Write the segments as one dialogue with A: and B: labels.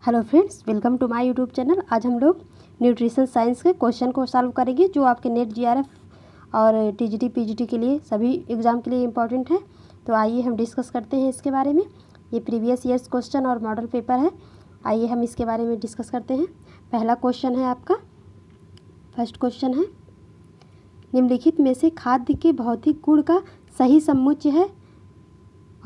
A: Hello friends, welcome to my YouTube channel. आज हम लोग न्यूट्रिशन साइंस के क्वेश्चन को सॉल्व करेंगे जो आपके नेट जीआरएफ और टीजीटी पीजीटी के लिए सभी एग्ज़ाम के लिए इम्पॉर्टेंट है। तो आइए हम डिस्कस करते हैं इसके बारे में। ये प्रीवियस ईयर्स क्वेश्चन और मॉडल पेपर है। आइए हम इसके बारे में डिस्कस करते हैं। पहला क्वेश्चन है आपका, फर्स्ट क्वेश्चन है, निम्नलिखित में से खाद्य के भौतिक गुण का सही समुच्चय है।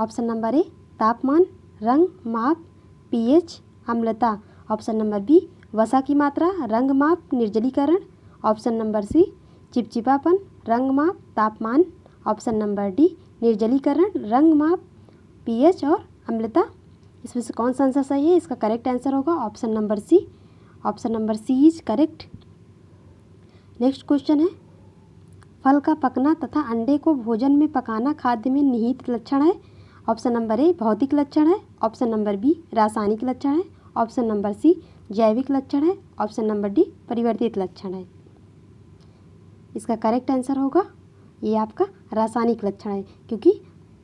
A: ऑप्शन नंबर ए तापमान, रंग, माप, पीएच, अम्लता। ऑप्शन नंबर बी वसा की मात्रा, रंग, माप, निर्जलीकरण। ऑप्शन नंबर सी चिपचिपापन, रंग, माप, तापमान। ऑप्शन नंबर डी निर्जलीकरण, रंग, माप, पीएच और अम्लता। इसमें से कौन सा आंसर सही है? इसका करेक्ट आंसर होगा option number C. Option number C is correct. Next question है, फल का पकना तथा अंडे को भोजन में पकाना खाद्य में निहित लक्षण है। ऑप्शन नंबर ए भौतिक लक्षण है। ऑप्शन नंबर बी रासायनिक लक्षण है। ऑप्शन नंबर सी जैविक लक्षण है। ऑप्शन नंबर डी परिवर्तित लक्षण है। इसका करेक्ट आंसर होगा ये आपका रासायनिक लक्षण है, क्योंकि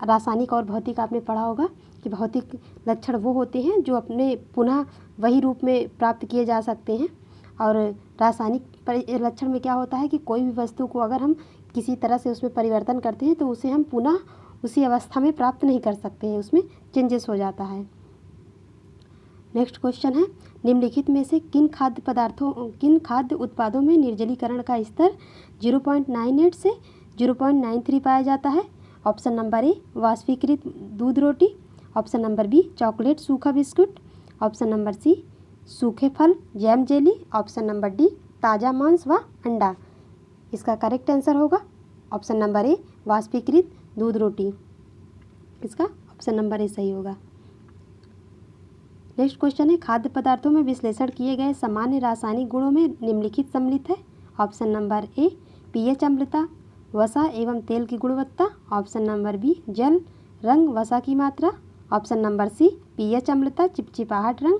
A: रासायनिक और भौतिक आपने पढ़ा होगा कि भौतिक लक्षण वो होते हैं जो अपने पुनः वही रूप में प्राप्त किए जा सकते हैं, और रासायनिक लक्षण में क्या होता है कि कोई भी वस्तु को अगर हम किसी तरह से उसमें परिवर्तन करते हैं तो उसे हम पुनः उसी अवस्था में प्राप्त नहीं कर सकते हैं, उसमें चेंजेस हो जाता है। नेक्स्ट क्वेश्चन है, निम्नलिखित में से किन खाद्य उत्पादों में निर्जलीकरण का स्तर 0.98 से 0.93 पाया जाता है। ऑप्शन नंबर ए वाष्पीकृत दूध रोटी। ऑप्शन नंबर बी चॉकलेट सूखा बिस्कुट। ऑप्शन नंबर सी सूखे फल jam jelly. Option number D ताज़ा मांस व अंडा। इसका करेक्ट आंसर होगा ऑप्शन नंबर ए वाष्पीकृत दूध रोटी। इसका ऑप्शन नंबर ए सही होगा। नेक्स्ट क्वेश्चन है, खाद्य पदार्थों में विश्लेषण किए गए सामान्य रासायनिक गुणों में निम्नलिखित सम्मिलित है। ऑप्शन नंबर ए पीएच, अम्लता, वसा एवं तेल की गुणवत्ता। ऑप्शन नंबर बी जल, रंग, वसा की मात्रा। ऑप्शन नंबर सी पीएच, अम्लता, चिपचिपाहट, रंग।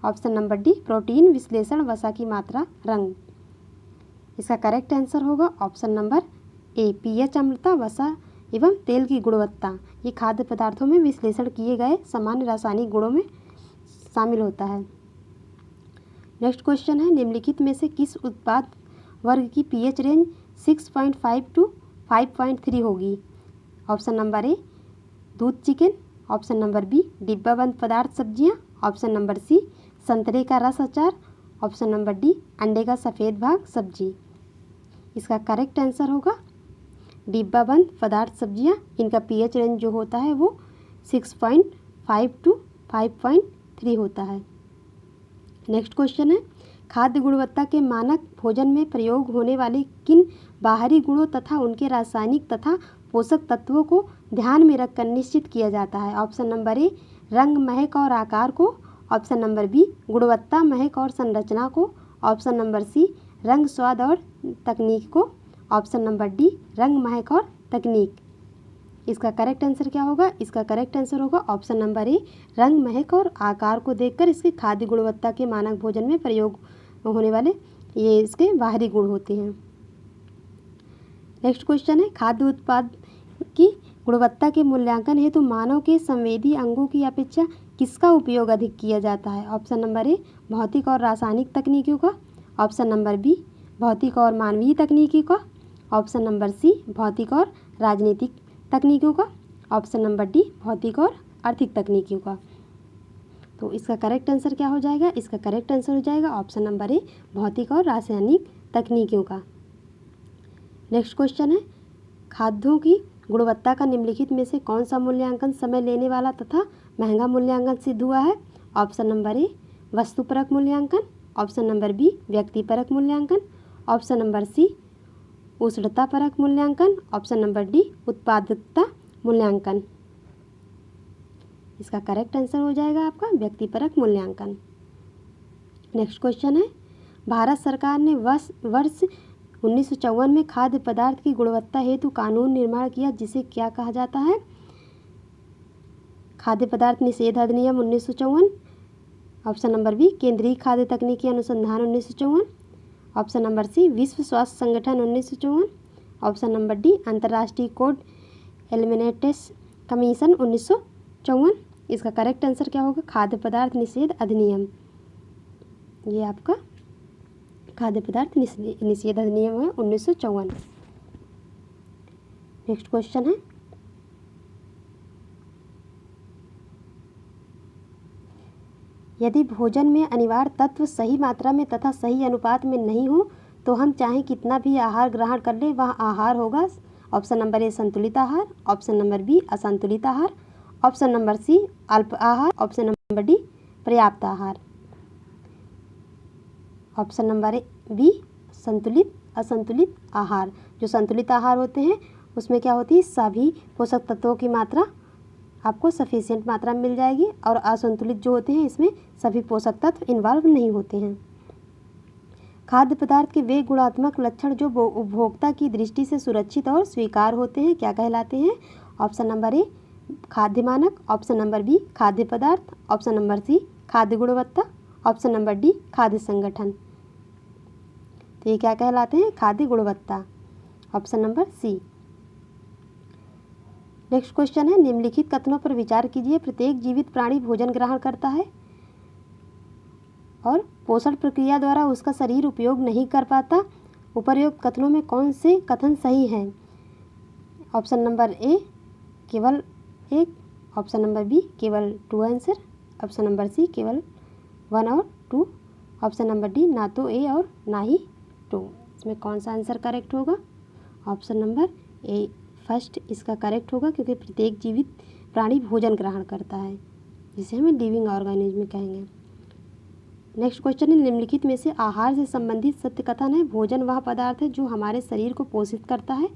A: ऑप्शन नंबर डी प्रोटीन विश्लेषण, वसा की मात्रा, रंग। इसका करेक्ट आंसर होगा ऑप्शन नंबर ए पीएच, अम्लता, वसा एवं तेल की गुणवत्ता। ये खाद्य पदार्थों में विश्लेषण किए गए सामान्य रासायनिक गुणों में शामिल होता है। नेक्स्ट क्वेश्चन है, निम्नलिखित में से किस उत्पाद वर्ग की पीएच रेंज 6.5 टू 5.3 होगी? ऑप्शन नंबर ए दूध चिकन। ऑप्शन नंबर बी डिब्बाबंद पदार्थ सब्जियां। ऑप्शन नंबर सी संतरे का रस अचार। ऑप्शन नंबर डी अंडे का सफ़ेद भाग सब्जी। इसका करेक्ट आंसर होगा डिब्बाबंद पदार्थ सब्जियां। इनका पीएच रेंज जो होता है वो 6.5 टू 5.3 होता है। नेक्स्ट क्वेश्चन है, खाद्य गुणवत्ता के मानक भोजन में प्रयोग होने वाले किन बाहरी गुणों तथा उनके रासायनिक तथा पोषक तत्वों को ध्यान में रखकर निश्चित किया जाता है? ऑप्शन नंबर ए रंग, महक और आकार को। ऑप्शन नंबर बी गुणवत्ता, महक और संरचना को। ऑप्शन नंबर सी रंग, स्वाद और तकनीक को। ऑप्शन नंबर डी रंग, महक और तकनीक। इसका करेक्ट आंसर क्या होगा? इसका करेक्ट आंसर होगा ऑप्शन नंबर ए रंग, महक और आकार को देखकर इसके खाद्य गुणवत्ता के मानक भोजन में प्रयोग होने वाले ये इसके बाहरी गुण होते हैं। नेक्स्ट क्वेश्चन है, खाद्य उत्पाद की गुणवत्ता के मूल्यांकन हेतु मानव के संवेदी अंगों की अपेक्षा किसका उपयोग अधिक किया जाता है? ऑप्शन नंबर ए भौतिक और रासायनिक तकनीकों का। ऑप्शन नंबर बी भौतिक और मानवीय तकनीकी का। ऑप्शन नंबर सी भौतिक और राजनीतिक तकनीकों का। ऑप्शन नंबर डी भौतिक और आर्थिक तकनीकों का। तो इसका करेक्ट आंसर क्या हो जाएगा? इसका करेक्ट आंसर हो जाएगा ऑप्शन नंबर ए भौतिक और रासायनिक तकनीकों का। नेक्स्ट क्वेश्चन है, खाद्यों की गुणवत्ता का निम्नलिखित में से कौन सा मूल्यांकन समय लेने वाला तथा महंगा मूल्यांकन सिद्ध हुआ है? ऑप्शन नंबर ए वस्तुपरक मूल्यांकन। ऑप्शन नंबर बी व्यक्तिपरक मूल्यांकन। ऑप्शन नंबर सी उष्णता परक मूल्यांकन। ऑप्शन नंबर डी उत्पादकता मूल्यांकन। इसका करेक्ट आंसर हो जाएगा आपका व्यक्तिपरक मूल्यांकन। नेक्स्ट क्वेश्चन है, भारत सरकार ने वर्ष 1954 में खाद्य पदार्थ की गुणवत्ता हेतु कानून निर्माण किया, जिसे क्या कहा जाता है? खाद्य पदार्थ निषेध अधिनियम 1954। ऑप्शन नंबर बी केंद्रीय खाद्य तकनीकी अनुसंधान 1954। ऑप्शन नंबर सी विश्व स्वास्थ्य संगठन 1954। ऑप्शन नंबर डी अंतर्राष्ट्रीय कोड एलिमिनेटेस कमीशन 1954। इसका करेक्ट आंसर क्या होगा? खाद्य पदार्थ निषेध अधिनियम। ये आपका खाद्य पदार्थ निषेध अधिनियम है 1954। नेक्स्ट क्वेश्चन है, यदि भोजन में अनिवार्य तत्व सही मात्रा में तथा सही अनुपात में नहीं हो तो हम चाहे कितना भी आहार ग्रहण कर लें वह आहार होगा। ऑप्शन नंबर ए संतुलित आहार, ऑप्शन नंबर बी असंतुलित आहार, ऑप्शन नंबर सी अल्प आहार, ऑप्शन नंबर डी पर्याप्त आहार। ऑप्शन नंबर बी संतुलित असंतुलित आहार। जो संतुलित आहार होते हैं उसमें क्या होती है, सभी पोषक तत्वों की मात्रा आपको सफिशिएंट मात्रा में मिल जाएगी, और असंतुलित जो होते हैं इसमें सभी पोषक तत्व इन्वॉल्व नहीं होते हैं। खाद्य पदार्थ के वे गुणात्मक लक्षण जो उपभोक्ता की दृष्टि से सुरक्षित और स्वीकार होते हैं क्या कहलाते हैं। ऑप्शन नंबर ए खाद्य मानक, ऑप्शन नंबर बी खाद्य पदार्थ, ऑप्शन नंबर सी खाद्य गुणवत्ता, ऑप्शन नंबर डी खाद्य संगठन। तो ये क्या कहलाते हैं, खाद्य गुणवत्ता, option number C. Next question है, निम्नलिखित कथनों पर विचार कीजिए। प्रत्येक जीवित प्राणी भोजन ग्रहण करता है और पोषण प्रक्रिया द्वारा उसका शरीर उपयोग नहीं कर पाता। उपर्युक्त कथनों में कौन से कथन सही हैं। ऑप्शन नंबर ए केवल एक, ऑप्शन नंबर बी केवल 2 आंसर, ऑप्शन नंबर सी केवल 1 और 2, ऑप्शन नंबर डी ना तो ए और ना ही 2। इसमें कौन सा आंसर करेक्ट होगा। ऑप्शन नंबर ए फर्स्ट इसका करेक्ट होगा, क्योंकि प्रत्येक जीवित प्राणी भोजन ग्रहण करता है, जिसे हम लिविंग ऑर्गेनिज्म कहेंगे। नेक्स्ट क्वेश्चन है, निम्नलिखित में से आहार से संबंधित सत्य कथन है। भोजन वह पदार्थ है जो हमारे शरीर को पोषित करता है।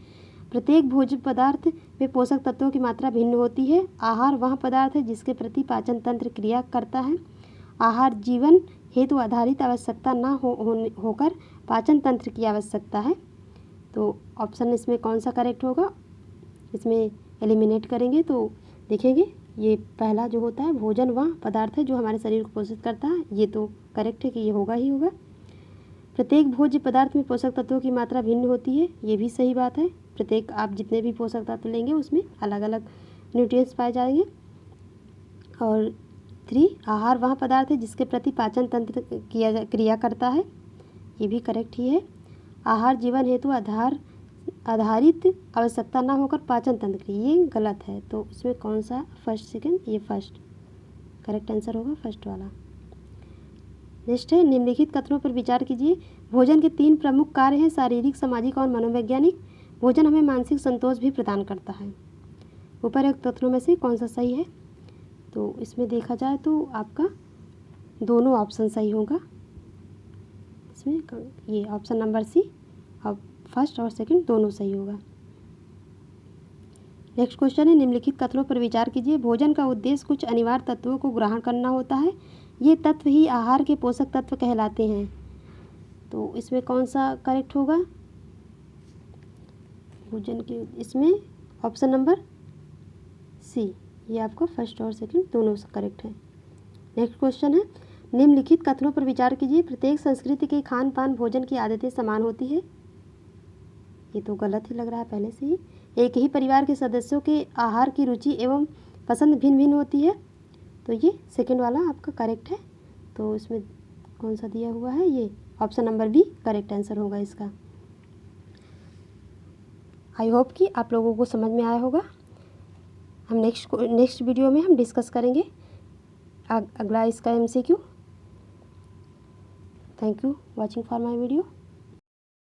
A: प्रत्येक भोज्य पदार्थ में पोषक तत्वों की मात्रा भिन्न होती है। आहार वह पदार्थ है जिसके प्रति पाचन तंत्र क्रिया करता है। आहार जीवन हेतु आधारित आवश्यकता न होकर पाचन तंत्र की आवश्यकता है। तो ऑप्शन इसमें कौन सा करेक्ट होगा, इसमें एलिमिनेट करेंगे तो देखेंगे ये पहला जो होता है, भोजन वह पदार्थ है जो हमारे शरीर को पोषित करता है, ये तो करेक्ट है कि ये होगा ही होगा। प्रत्येक भोज्य पदार्थ में पोषक तत्वों की मात्रा भिन्न होती है, ये भी सही बात है। प्रत्येक आप जितने भी पोषक तत्व लेंगे उसमें अलग अलग न्यूट्रिएंट्स पाए जाएंगे। और 3 आहार वह पदार्थ है जिसके प्रति पाचन तंत्र क्रिया करता है, ये भी करेक्ट ही है। आहार जीवन हेतु आधारित आवश्यकता ना होकर पाचन तंत्र की, ये गलत है। तो इसमें कौन सा फर्स्ट सेकंड, ये फर्स्ट करेक्ट आंसर होगा, फर्स्ट वाला। नेक्स्ट है, निम्नलिखित कथनों पर विचार कीजिए। भोजन के 3 प्रमुख कार्य हैं, शारीरिक, सामाजिक और मनोवैज्ञानिक। भोजन हमें मानसिक संतोष भी प्रदान करता है। उपर्युक्त कथनों में से कौन सा सही है। तो इसमें देखा जाए तो आपका दोनों ऑप्शन सही होगा। इसमें ये ऑप्शन नंबर सी, अब फर्स्ट और सेकंड दोनों सही होगा। नेक्स्ट क्वेश्चन है, निम्नलिखित कथनों पर विचार कीजिए। भोजन का उद्देश्य कुछ अनिवार्य तत्वों को ग्रहण करना होता है, ये तत्व ही आहार के पोषक तत्व कहलाते हैं। तो इसमें कौन सा करेक्ट होगा। भोजन के इसमें ऑप्शन नंबर सी, ये आपको फर्स्ट और सेकंड दोनों करेक्ट है। नेक्स्ट क्वेश्चन है, निम्नलिखित कथनों पर विचार कीजिए। प्रत्येक संस्कृति के खान पान भोजन की आदतें समान होती है, ये तो गलत ही लग रहा है पहले से ही। एक ही परिवार के सदस्यों के आहार की रुचि एवं पसंद भिन्न भिन्न होती है, तो ये सेकंड वाला आपका करेक्ट है। तो इसमें कौन सा दिया हुआ है, ये option number B correct answer होगा इसका। आई होप कि आप लोगों को समझ में आया होगा। हम नेक्स्ट वीडियो में हम डिस्कस करेंगे अगला इसका MCQ। Thank you watching for my video.